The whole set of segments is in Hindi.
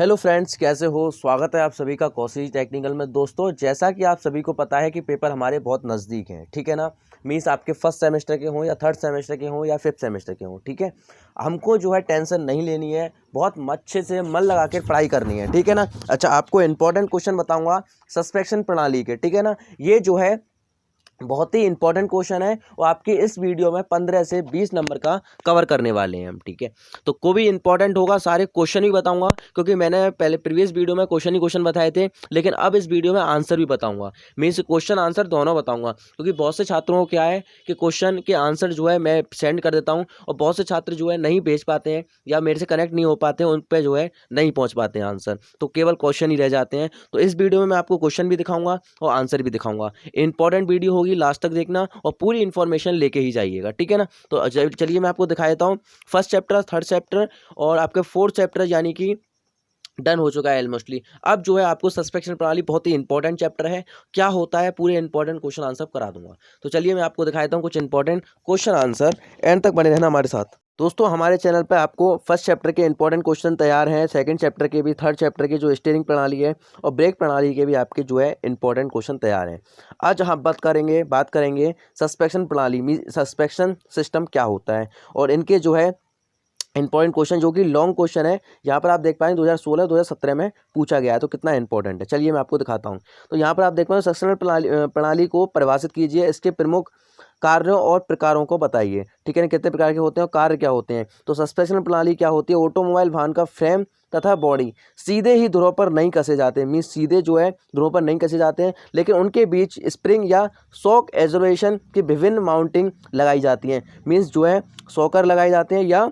हेलो फ्रेंड्स, कैसे हो। स्वागत है आप सभी का कौशिक टेक्निकल में। दोस्तों, जैसा कि आप सभी को पता है कि पेपर हमारे बहुत नज़दीक हैं, ठीक है ना। मीन्स आपके फर्स्ट सेमेस्टर के हों या थर्ड सेमेस्टर के हों या फिफ्थ सेमेस्टर के हों, ठीक है। हमको जो है टेंशन नहीं लेनी है, बहुत अच्छे से मन लगा के पढ़ाई करनी है, ठीक है ना। अच्छा, आपको इंपॉर्टेंट क्वेश्चन बताऊँगा सस्पेंशन प्रणाली के, ठीक है ना। ये जो है बहुत ही इंपॉर्टेंट क्वेश्चन है और आपके इस वीडियो में 15 से 20 नंबर का कवर करने वाले हैं हम, ठीक है। तो को भी इंपॉर्टेंट होगा, सारे क्वेश्चन भी बताऊंगा, क्योंकि मैंने पहले प्रीवियस वीडियो में क्वेश्चन ही क्वेश्चन बताए थे, लेकिन अब इस वीडियो में आंसर भी बताऊंगा। मीन्स क्वेश्चन आंसर दोनों बताऊंगा, क्योंकि बहुत से छात्रों को क्या है कि क्वेश्चन के आंसर जो है मैं सेंड कर देता हूँ और बहुत से छात्र जो है नहीं भेज पाते हैं या मेरे से कनेक्ट नहीं हो पाते हैं, उन पर जो है नहीं पहुँच पाते हैं आंसर, तो केवल क्वेश्चन ही रह जाते हैं। तो इस वीडियो में मैं आपको क्वेश्चन भी दिखाऊंगा और आंसर भी दिखाऊंगा। इंपॉर्टेंट वीडियो होगी, लास्ट तक देखना और पूरी इन्फॉर्मेशन लेके ही जाइएगा, ठीक है ना। तो चलिए मैं आपको दिखा देता हूँ फर्स्ट चैप्टर, थर्ड चैप्टर और आपके फोर्थ चैप्टर यानी कि डन हो चुका है ऑलमोस्टली। अब जो है आपको सस्पेंशन प्रणाली बहुत ही इंपॉर्टेंट चैप्टर है, क्या होता है पूरे इंपॉर्टेंट क्वेश्चन आंसर करा दूंगा। तो चलिए मैं आपको दिखा देता हूँ कुछ इंपॉर्टेंट क्वेश्चन आंसर, एंड तक बने रहना हमारे साथ। दोस्तों, हमारे चैनल पे आपको फर्स्ट चैप्टर के इंपॉर्टेंट क्वेश्चन तैयार हैं, सेकंड चैप्टर के भी, थर्ड चैप्टर के जो स्टीयरिंग प्रणाली है और ब्रेक प्रणाली के भी आपके जो है इंपॉर्टेंट क्वेश्चन तैयार हैं। आज हम बात करेंगे सस्पेंशन प्रणाली, सस्पेंशन सिस्टम क्या होता है और इनके जो है इंपॉर्टेंट क्वेश्चन, जो कि लॉन्ग क्वेश्चन है। यहाँ पर आप देख पाएंगे 2016-2017 में पूछा गया है, तो कितना इंपॉर्टेंट है। चलिए मैं आपको दिखाता हूँ। तो यहाँ पर आप देख पाएंगे सस्पेंशन प्रणाली को परिभाषित कीजिए, इसके प्रमुख कार्यों और प्रकारों को बताइए, ठीक है ना। कितने प्रकार के होते हैं और कार्य क्या होते हैं। तो सस्पेंशन प्रणाली क्या होती है, ऑटोमोबाइल वाहन का फ्रेम तथा बॉडी सीधे ही ध्रुव पर नहीं कसे जाते हैं। मीन्स सीधे जो है ध्रुव पर नहीं कसे जाते हैं, लेकिन उनके बीच स्प्रिंग या शॉक एब्जॉर्बेशन की विभिन्न माउंटिंग लगाई जाती हैं। मीन्स जो है शॉकर लगाए जाते हैं या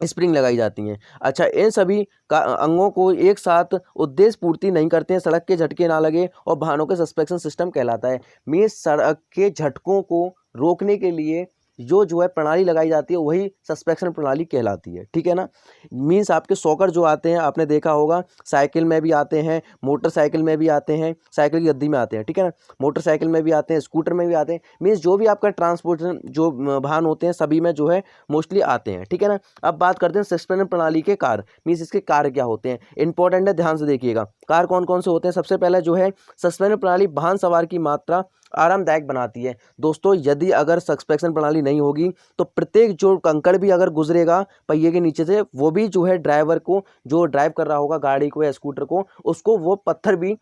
स्प्रिंग लगाई जाती हैं। अच्छा, इन सभी का अंगों को एक साथ उद्देश्य पूर्ति नहीं करते हैं, सड़क के झटके ना लगे और वाहनों के सस्पेंशन सिस्टम कहलाता है। मीन्स सड़क के झटकों को रोकने के लिए जो है प्रणाली लगाई जाती है वही सस्पेंशन प्रणाली कहलाती है, ठीक है ना। मीन्स आपके शॉकर जो आते हैं, आपने देखा होगा साइकिल में भी आते हैं, मोटरसाइकिल में भी आते हैं, साइकिल की गद्दी में आते हैं, ठीक है ना। मोटरसाइकिल में भी आते हैं, स्कूटर में भी आते हैं। मीन्स जो भी आपका ट्रांसपोर्टेशन जो वाहन होते हैं सभी में जो है मोस्टली आते हैं, ठीक है ना। अब बात करते हैं सस्पेंशन प्रणाली के कार्य। मीन्स इसके कार्य क्या होते हैं, इंपॉर्टेंट है, ध्यान से देखिएगा। कार्य कौन कौन से होते हैं। सबसे पहले जो है सस्पेंशन प्रणाली वाहन सवार की मात्रा आरामदायक बनाती है। दोस्तों, यदि अगर सस्पेंशन प्रणाली नहीं होगी तो प्रत्येक जो कंकड़ भी अगर गुजरेगा पहिए के नीचे से, वो भी जो है ड्राइवर को, जो ड्राइव कर रहा होगा गाड़ी को या स्कूटर को, उसको वो पत्थर भी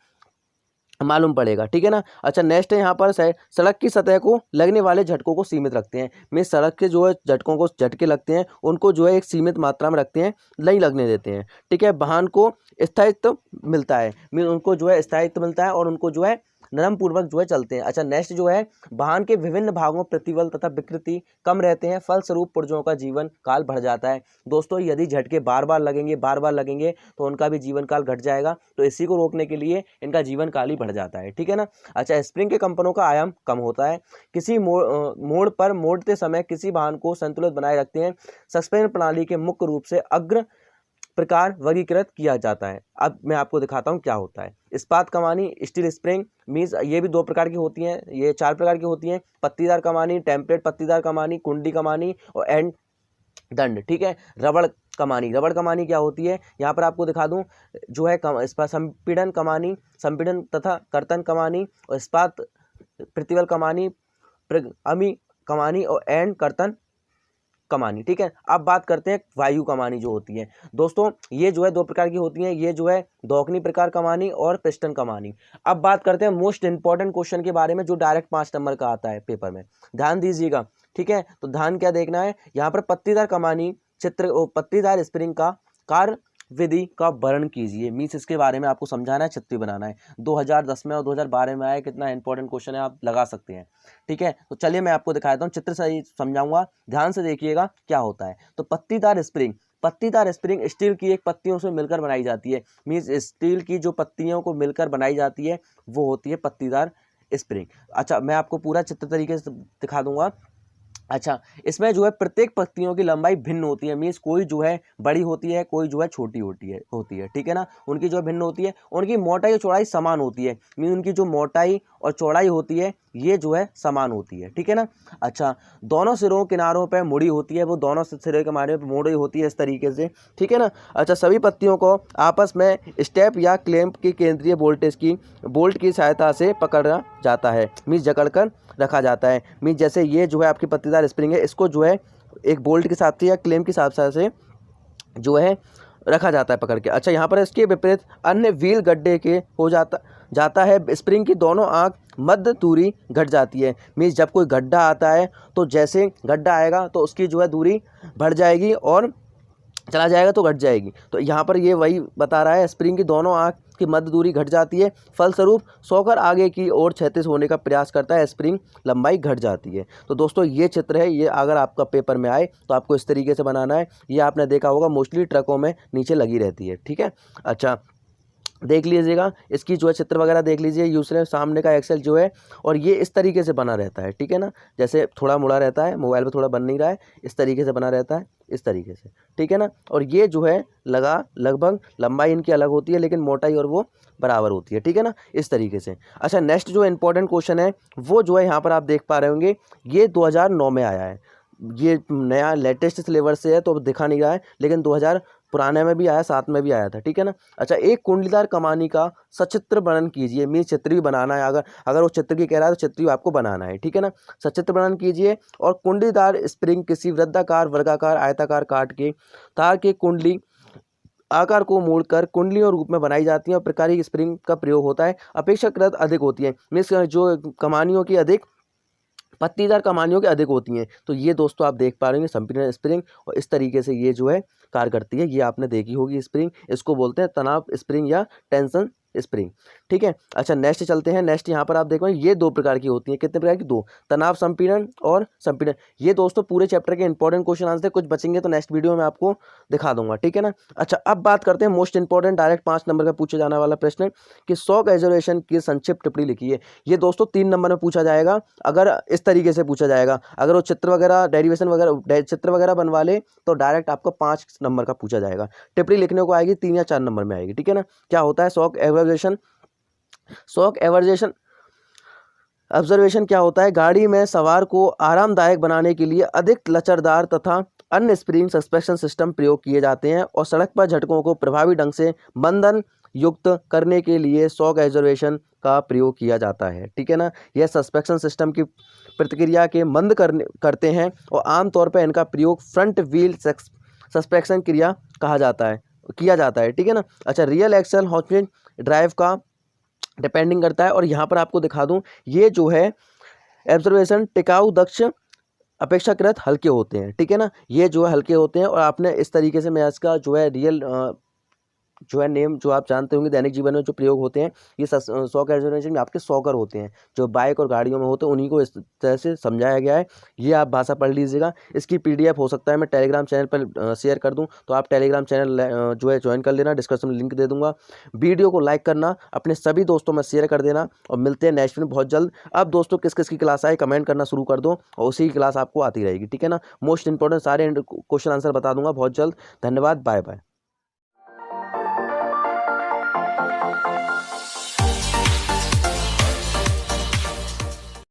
मालूम पड़ेगा, ठीक है ना। अच्छा, नेक्स्ट है यहाँ पर सड़क की सतह को लगने वाले झटकों को सीमित रखते हैं। में सड़क के जो है झटकों को, झटके लगते हैं उनको जो है एक सीमित मात्रा में रखते हैं, नहीं लगने देते हैं, ठीक है। वाहन को स्थायित्व मिलता है, मीन उनको जो है स्थायित्व मिलता है और उनको जो है नरम पूर्वक जो है चलते हैं। अच्छा, नेक्स्ट जो है वाहन के विभिन्न भागों प्रतिबल तथा विकृति कम रहते हैं, फलस्वरूप पुर्जों का जीवन काल बढ़ जाता है। दोस्तों, यदि झटके बार बार लगेंगे तो उनका भी जीवन काल घट जाएगा, तो इसी को रोकने के लिए इनका जीवन काल ही बढ़ जाता है, ठीक है ना। अच्छा, स्प्रिंग के कंपनों का आयाम कम होता है, किसी मोड़ पर मोड़ते समय किसी वाहन को संतुलित बनाए रखते हैं। सस्पेंशन प्रणाली के मुख्य रूप से अग्र प्रकार वर्गीकृत किया जाता है। अब मैं आपको दिखाता हूँ क्या होता है। इस्पात कमानी, स्टील स्प्रिंग, मीन्स ये भी 2 प्रकार की होती हैं, ये 4 प्रकार की होती हैं। पत्तीदार कमानी, टेम्पलेट पत्तीदार कमानी, कुंडी कमानी और एंड दंड, ठीक है। रबड़ कमानी क्या होती है, यहाँ पर आपको दिखा दूं, जो है इस पर संपीड़न कमानी, संपीड़न तथा कर्तन कमानी और इस्पात प्रतिबल कमानी, अमी कमानी और एंड कर्तन कमानी, ठीक है। अब बात करते हैं वायु कमानी जो होती है। दोस्तों, ये जो है 2 प्रकार की होती हैं, ये जो है दौकनी प्रकार कमानी और पिस्टन कमानी। अब बात करते हैं मोस्ट इंपॉर्टेंट क्वेश्चन के बारे में, जो डायरेक्ट 5 नंबर का आता है पेपर में, ध्यान दीजिएगा, ठीक है। तो ध्यान क्या देखना है, यहाँ पर पत्तीदार कमानी पत्तीदार स्प्रिंग का कार्य विधि का वर्णन कीजिए। मीन्स इसके बारे में आपको समझाना है, चित्र बनाना है। 2010 में और 2012 में आया, कितना इंपॉर्टेंट क्वेश्चन है, आप लगा सकते हैं, ठीक है। तो चलिए मैं आपको दिखा देता हूँ, चित्र से ही समझाऊंगा, ध्यान से देखिएगा क्या होता है। तो पत्तीदार स्प्रिंग स्टील की एक पत्तियों से मिलकर बनाई जाती है। मीन्स स्टील की जो पत्तियों को मिलकर बनाई जाती है वो होती है पत्तीदार स्प्रिंग। अच्छा, मैं आपको पूरा चित्र तरीके से दिखा दूंगा। अच्छा, इसमें जो है प्रत्येक पत्तियों की लंबाई भिन्न होती है, मीन्स कोई जो है बड़ी होती है, कोई जो है छोटी होती है, ठीक है ना। उनकी जो भिन्न होती है, उनकी मोटाई और चौड़ाई समान होती है, मीन उनकी जो मोटाई और चौड़ाई होती है ये जो है समान होती है, ठीक है ना। अच्छा, दोनों सिरों किनारों पे मुड़ी होती है, वो दोनों सिरे के किनारे पे मुड़ी होती है इस तरीके से, ठीक है ना। अच्छा, सभी पत्तियों को आपस में स्टेप या क्लैंप की केंद्रीय बोल्ट की सहायता से पकड़ा जाता है, मीन्स जकड़कर रखा जाता है। मीन्स जैसे ये जो है आपकी पत्तीदार स्प्रिंग है, इसको जो है एक बोल्ट के साथ या क्लैंप के साथ से जो है रखा जाता है पकड़ के। अच्छा, यहाँ पर इसके विपरीत अन्य व्हील गड्ढे के हो जाता है, स्प्रिंग की दोनों आंख मध्य दूरी घट जाती है। मीन्स जब कोई गड्ढा आता है तो जैसे गड्ढा आएगा तो उसकी जो है दूरी बढ़ जाएगी और चला जाएगा तो घट जाएगी। तो यहाँ पर ये वही बता रहा है, स्प्रिंग की दोनों आंख की मध्य दूरी घट जाती है, फलस्वरूप सॉकर आगे की ओर क्षैतिज होने का प्रयास करता है, स्प्रिंग लंबाई घट जाती है। तो दोस्तों ये चित्र है, ये अगर आपका पेपर में आए तो आपको इस तरीके से बनाना है। ये आपने देखा होगा मोस्टली ट्रकों में नीचे लगी रहती है, ठीक है। अच्छा, देख लीजिएगा इसकी जो है चित्र वगैरह देख लीजिए, यूजर सामने का एक्सेल जो है और ये इस तरीके से बना रहता है, ठीक है ना। जैसे थोड़ा मुड़ा रहता है, मोबाइल पे थोड़ा बन नहीं रहा है, इस तरीके से बना रहता है, इस तरीके से, ठीक है ना। और ये जो है लगभग लंबाई इनकी अलग होती है लेकिन मोटाई और वो बराबर होती है, ठीक है ना, इस तरीके से। अच्छा, नेक्स्ट जो इंपॉर्टेंट क्वेश्चन है वो जो है यहाँ पर आप देख पा रहे होंगे, ये 2009 में आया है, ये नया लेटेस्ट सिलेबस से है तो दिखा नहीं रहा है, लेकिन 2000 पुराने में भी आया, 7 में भी आया था, ठीक है ना। अच्छा, एक कुंडलीदार कमानी का सचित्र वर्णन कीजिए, मीन चित्र भी बनाना है, अगर वो चित्र की कह रहा है तो चित्र भी आपको बनाना है, ठीक है ना। सचित्र वर्णन कीजिए। और कुंडलीदार स्प्रिंग किसी वृत्ताकार, वर्गाकार, आयताकार काट के तार के कुंडली आकार को मोड़कर कुंडलियों रूप में बनाई जाती है और प्रकार की स्प्रिंग का प्रयोग होता है, अपेक्षाकृत अधिक होती है, मीन्स जो कमानियों की अधिक, पत्तीदार कमानियों की अधिक होती हैं। तो ये दोस्तों आप देख पा रहे हैं संपीड़न स्प्रिंग, और इस तरीके से ये जो है कार्य करती है, ये आपने देखी होगी स्प्रिंग, इसको बोलते हैं तनाव स्प्रिंग या टेंशन स्प्रिंग, ठीक है। अच्छा, नेक्स्ट चलते हैं। नेक्स्ट यहाँ पर आप देखो ये 2 प्रकार की होती हैं, कितने प्रकार की? 2, तनाव संपीड़न और संपीड़न। ये दोस्तों पूरे चैप्टर के इंपॉर्टेंट क्वेश्चन आंसर, कुछ बचेंगे तो नेक्स्ट वीडियो में आपको दिखा दूंगा, ठीक है ना। अच्छा, अब बात करते हैं मोस्ट इंपॉर्टेंट, डायरेक्ट 5 नंबर का पूछा जाने वाला प्रश्न कि शॉक एब्जर्वेशन की संक्षिप्त टिप्पणी लिखिए। ये दोस्तों 3 नंबर में पूछा जाएगा, अगर इस तरीके से पूछा जाएगा, अगर वो चित्र वगैरह डेरिवेशन वगैरह चित्र वगैरह बनवा ले तो डायरेक्ट आपको 5 नंबर का पूछा जाएगा। टिप्पणी लिखने को आएगी 3 या 4 नंबर में आएगी, ठीक है ना। क्या होता है शॉक एब्जर्वेशन? शॉक ऑब्जर्वेशन क्या होता है? गाड़ी में सवार को आरामदायक बनाने के लिए अधिक लचरदार तथा अन्य स्प्रिंग सस्पेंशन सिस्टम प्रयोग किए जाते हैं और सड़क पर झटकों को प्रभावी ढंग से बंधन युक्त करने के लिए शॉक ऑब्जर्वेशन का प्रयोग किया जाता है, ठीक है ना। यह सस्पेंशन सिस्टम की प्रतिक्रिया के मंद करते हैं और आमतौर पर इनका प्रयोग फ्रंट व्हील सस्पेंशन किया जाता है, ठीक है ना। अच्छा, रियल एक्सल हॉर्स ड्राइव का डिपेंडिंग करता है। और यहाँ पर आपको दिखा दूं, ये जो है ऑब्जर्वेशन टिकाऊ दक्ष अपेक्षाकृत हल्के होते हैं, ठीक है ना। ये जो है हल्के होते हैं और आपने इस तरीके से मैं इसका जो है रियल जो है नेम जो आप जानते होंगे दैनिक जीवन में जो प्रयोग होते हैं, ये शॉक एब्जर्वेशन में आपके सॉकर होते हैं, जो बाइक और गाड़ियों में होते हैं, उन्हीं को इस तरह से समझाया गया है। ये आप भाषा पढ़ लीजिएगा। इसकी PDF हो सकता है मैं टेलीग्राम चैनल पर शेयर कर दूं, तो आप टेलीग्राम चैनल जो है ज्वाइन कर लेना, डिस्क्रिप्शन में लिंक दे दूंगा। वीडियो को लाइक करना, अपने सभी दोस्तों में शेयर कर देना, और मिलते हैं नेक्स्ट में बहुत जल्द। अब दोस्तों किस किस की क्लास आए कमेंट करना शुरू कर दो और उसी की क्लास आपको आती रहेगी, ठीक है ना। मोस्ट इंपॉर्टेंट सारे क्वेश्चन आंसर बता दूंगा बहुत जल्द। धन्यवाद, बाय बाय।